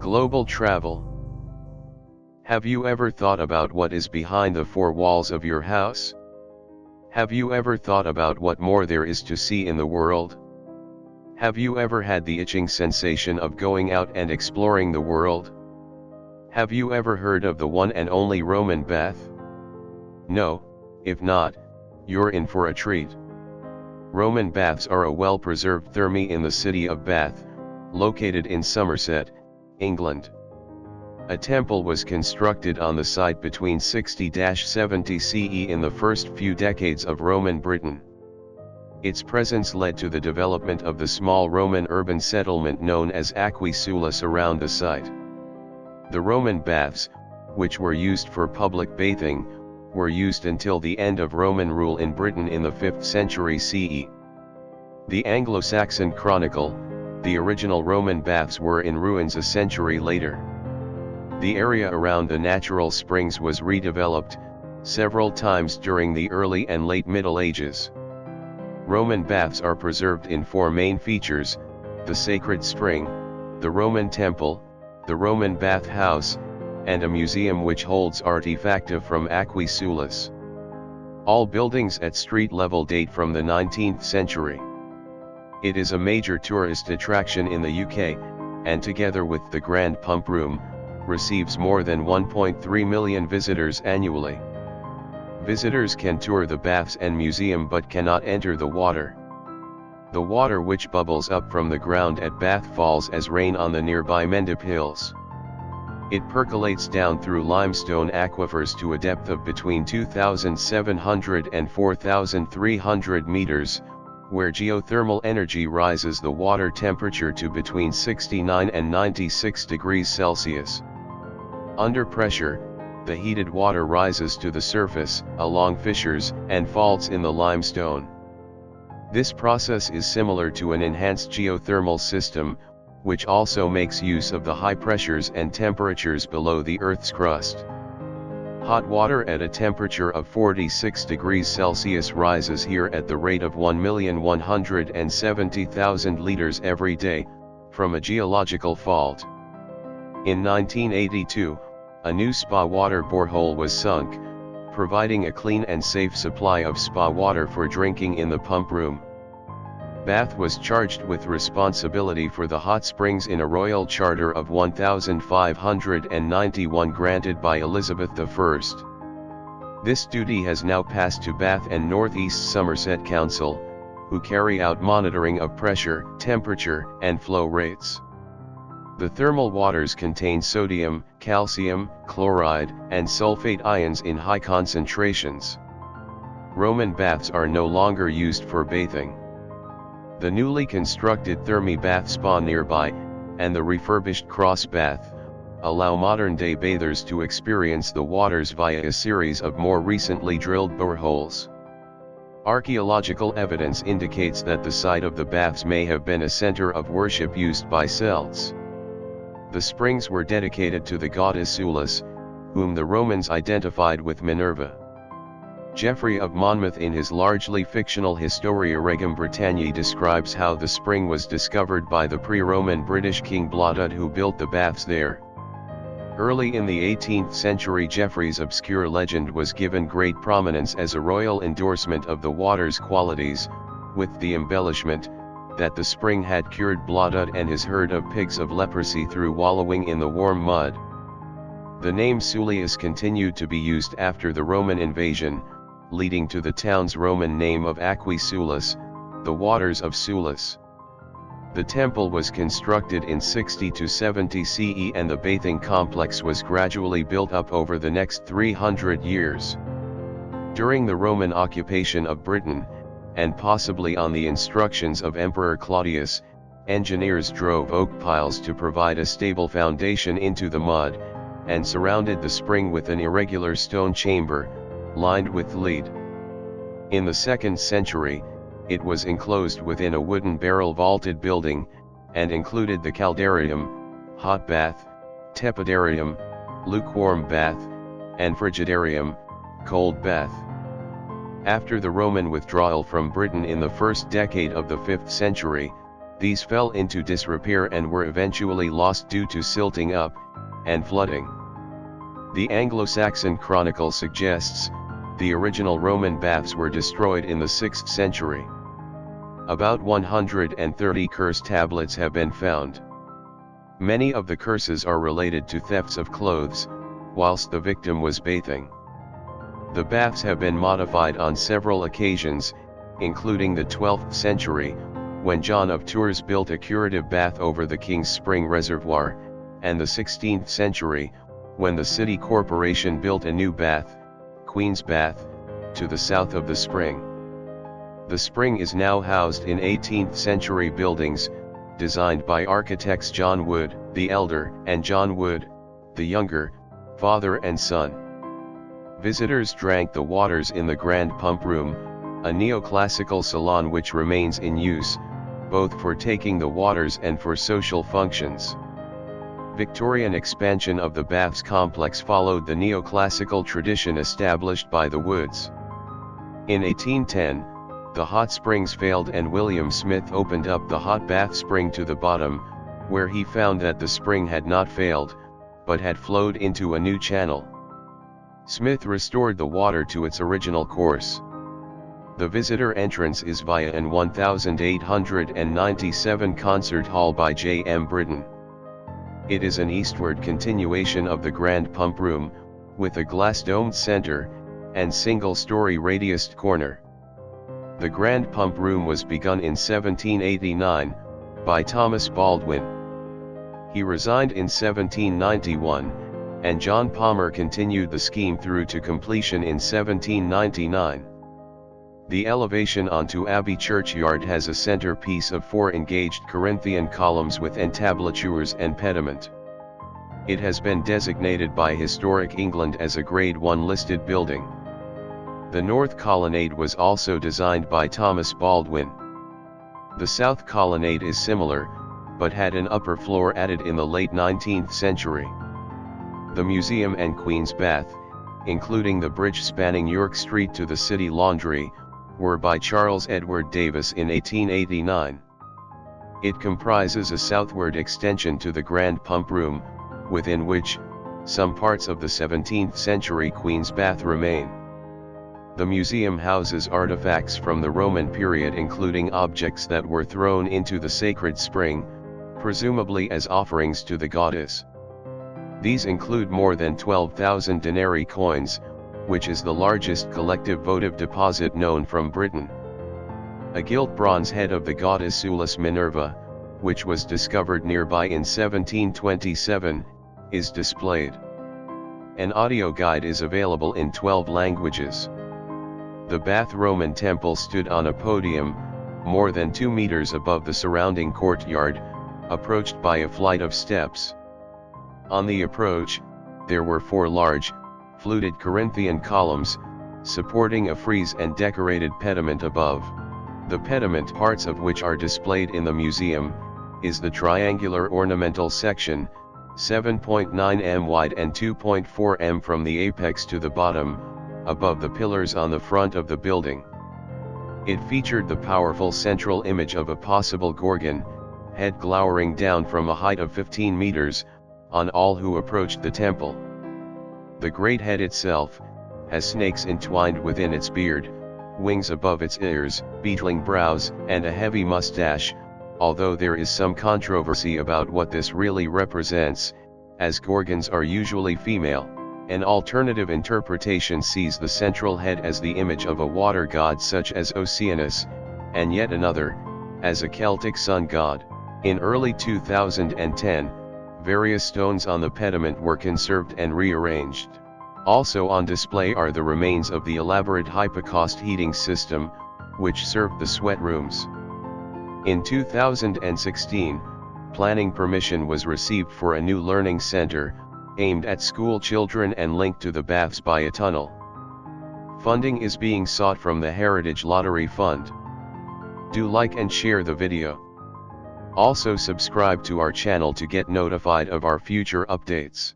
Global travel. Have you ever thought about what is behind the four walls of your house? Have you ever thought about what more there is to see in the world? Have you ever had the itching sensation of going out and exploring the world? Have you ever heard of the one and only Roman bath? No, if not, you're in for a treat. Roman baths are a well-preserved thermae in the city of Bath, located in Somerset, England. A temple was constructed on the site between 60–70 CE in the first few decades of Roman Britain. Its presence led to the development of the small Roman urban settlement known as Aquae Sulis around the site. The Roman baths, which were used for public bathing, were used until the end of Roman rule in Britain in the 5th century CE. The Anglo-Saxon Chronicle, the original Roman baths were in ruins a century later. The area around the natural springs was redeveloped several times during the early and late Middle Ages. Roman baths are preserved in four main features: the sacred spring, the Roman temple, the Roman bath house, and a museum which holds artefacta from Aquae Sulis. All buildings at street level date from the 19th century. It is a major tourist attraction in the UK, and together with the Grand Pump Room, receives more than 1.3 million visitors annually. Visitors can tour the baths and museum but cannot enter the water. The water which bubbles up from the ground at Bath falls as rain on the nearby Mendip Hills. It percolates down through limestone aquifers to a depth of between 2,700 and 4,300 meters, where geothermal energy rises the water temperature to between 69 and 96 degrees Celsius. Under pressure, the heated water rises to the surface, along fissures and faults in the limestone. This process is similar to an enhanced geothermal system, which also makes use of the high pressures and temperatures below the Earth's crust. Hot water at a temperature of 46 degrees Celsius rises here at the rate of 1,170,000 liters every day, from a geological fault. In 1982, a new spa water borehole was sunk, providing a clean and safe supply of spa water for drinking in the pump room. Bath was charged with responsibility for the hot springs in a royal charter of 1591 granted by Elizabeth I. This duty has now passed to Bath and North East Somerset Council, who carry out monitoring of pressure, temperature, and flow rates. The thermal waters contain sodium, calcium, chloride, and sulfate ions in high concentrations. Roman baths are no longer used for bathing. The newly constructed thermae bath spa nearby, and the refurbished cross bath, allow modern-day bathers to experience the waters via a series of more recently drilled boreholes. Archaeological evidence indicates that the site of the baths may have been a center of worship used by Celts. The springs were dedicated to the goddess Sulis, whom the Romans identified with Minerva. Geoffrey of Monmouth in his largely fictional Historia Regum Britanniae describes how the spring was discovered by the pre-Roman British king Blodud, who built the baths there. Early in the 18th century, Geoffrey's obscure legend was given great prominence as a royal endorsement of the water's qualities, with the embellishment that the spring had cured Blodud and his herd of pigs of leprosy through wallowing in the warm mud. The name Sulius continued to be used after the Roman invasion, leading to the town's Roman name of Aquae Sulis, the waters of Sulis. The temple was constructed in 60 to 70 CE and the bathing complex was gradually built up over the next 300 years. During the Roman occupation of Britain, and possibly on the instructions of Emperor Claudius, engineers drove oak piles to provide a stable foundation into the mud, and surrounded the spring with an irregular stone chamber, lined with lead. In the 2nd century, it was enclosed within a wooden barrel vaulted building, and included the caldarium, hot bath, tepidarium, lukewarm bath, and frigidarium, cold bath. After the Roman withdrawal from Britain in the first decade of the 5th century, These fell into disrepair and were eventually lost due to silting up and flooding. The Anglo-Saxon Chronicle suggests the original Roman baths were destroyed in the 6th century. About 130 curse tablets have been found. Many of the curses are related to thefts of clothes, whilst the victim was bathing. The baths have been modified on several occasions, including the 12th century, when John of Tours built a curative bath over the King's Spring Reservoir, and the 16th century, when the city corporation built a new bath, Queen's Bath, to the south of the spring. The spring is now housed in 18th century buildings, designed by architects John Wood, the elder, and John Wood, the younger, father and son. Visitors drank the waters in the Grand Pump Room, a neoclassical salon which remains in use, both for taking the waters and for social functions. Victorian expansion of the baths complex followed the neoclassical tradition established by the Woods. In 1810, the hot springs failed and William Smith opened up the hot bath spring to the bottom, where he found that the spring had not failed, but had flowed into a new channel. Smith restored the water to its original course. The visitor entrance is via an 1897 concert hall by J. M. Britton. It is an eastward continuation of the Grand Pump Room, with a glass-domed center, and single-story radiused corner. The Grand Pump Room was begun in 1789, by Thomas Baldwin. He resigned in 1791, and John Palmer continued the scheme through to completion in 1799. The elevation onto Abbey Churchyard has a centerpiece of 4 engaged Corinthian columns with entablatures and pediment. It has been designated by Historic England as a Grade 1 listed building. The north colonnade was also designed by Thomas Baldwin. The south colonnade is similar, but had an upper floor added in the late 19th century. The museum and Queen's Bath, including the bridge spanning York Street to the City Laundry, were by Charles Edward Davis in 1889. It comprises a southward extension to the Grand Pump Room, within which, some parts of the 17th century Queen's Bath remain. The museum houses artifacts from the Roman period including objects that were thrown into the sacred spring, presumably as offerings to the goddess. These include more than 12,000 denarii coins, which is the largest collective votive deposit known from Britain. A gilt bronze head of the goddess Sulis Minerva, which was discovered nearby in 1727, is displayed. An audio guide is available in 12 languages. The Bath Roman temple stood on a podium, more than 2 meters above the surrounding courtyard, approached by a flight of steps. On the approach, there were 4 large, fluted Corinthian columns, supporting a frieze and decorated pediment above. The pediment, parts of which are displayed in the museum, is the triangular ornamental section, 7.9 m wide and 2.4 m from the apex to the bottom, above the pillars on the front of the building. It featured the powerful central image of a possible Gorgon, head glowering down from a height of 15 meters, on all who approached the temple. The great head itself has snakes entwined within its beard, wings above its ears, beetling brows, and a heavy mustache, although there is some controversy about what this really represents, as Gorgons are usually female. An alternative interpretation sees the central head as the image of a water god such as Oceanus, and yet another, as a Celtic sun god. In early 2010, various stones on the pediment were conserved and rearranged. Also on display are the remains of the elaborate hypocaust heating system, which served the sweat rooms. In 2016, planning permission was received for a new learning center, aimed at school children and linked to the baths by a tunnel. Funding is being sought from the Heritage Lottery Fund. Do like and share the video. Also subscribe to our channel to get notified of our future updates.